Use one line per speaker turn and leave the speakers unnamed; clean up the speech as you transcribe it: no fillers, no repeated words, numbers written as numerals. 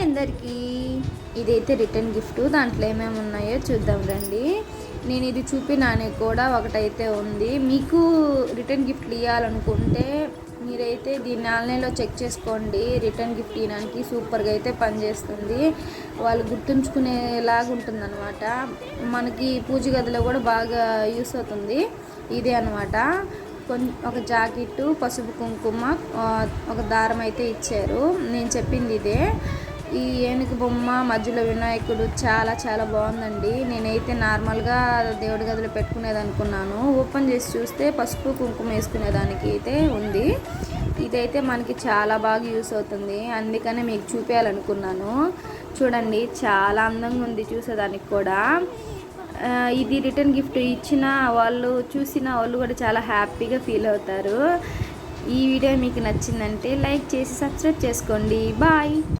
అందరికీ ఇదైతే return gift. దాంట్లో ఏమేమి ఉన్నాయో చూద్దాం రండి. నేను ఇది చూపినానికి కూడా ఒకటైతే ఉంది. మీకు రిటర్న్ గిఫ్ట్లు ఇవ్వాలనుకుంటే మీరైతే దీన్ని ఆన్లైన్లో చెక్ చేసుకోండి. రిటర్న్ గిఫ్ట్ ఇవ్వడానికి సూపర్గా అయితే పనిచేస్తుంది. వాళ్ళు గుర్తుంచుకునేలాగా ఉంటుందన్నమాట. మనకి పూజ గదిలో కూడా బాగా యూస్ అవుతుంది. ఇదే అనమాట. ఒక జాకెట్టు, పసుపు కుంకుమ, ఒక దారం అయితే ఇచ్చారు. నేను చెప్పింది ఇదే. ఈ ఏనుగు బొమ్మ మధ్యలో వినాయకుడు చాలా చాలా బాగుందండి. నేనైతే నార్మల్గా దేవుడి గదిలో పెట్టుకునేది అనుకున్నాను. ఓపెన్ చేసి చూస్తే పసుపు కుంకుమ వేసుకునేదానికి అయితే ఉంది. ఇదైతే మనకి చాలా బాగా యూస్ అవుతుంది. అందుకనే మీకు చూపించాలనుకున్నాను. చూడండి, చాలా అందంగా ఉంది చూసేదానికి కూడా. ఇది రిటర్న్ గిఫ్ట్ ఇచ్చిన వాళ్ళు, చూసిన వాళ్ళు కూడా చాలా హ్యాపీగా ఫీల్ అవుతారు. ఈ వీడియో మీకు నచ్చిందంటే లైక్ చేసి సబ్స్క్రైబ్ చేసుకోండి. బాయ్.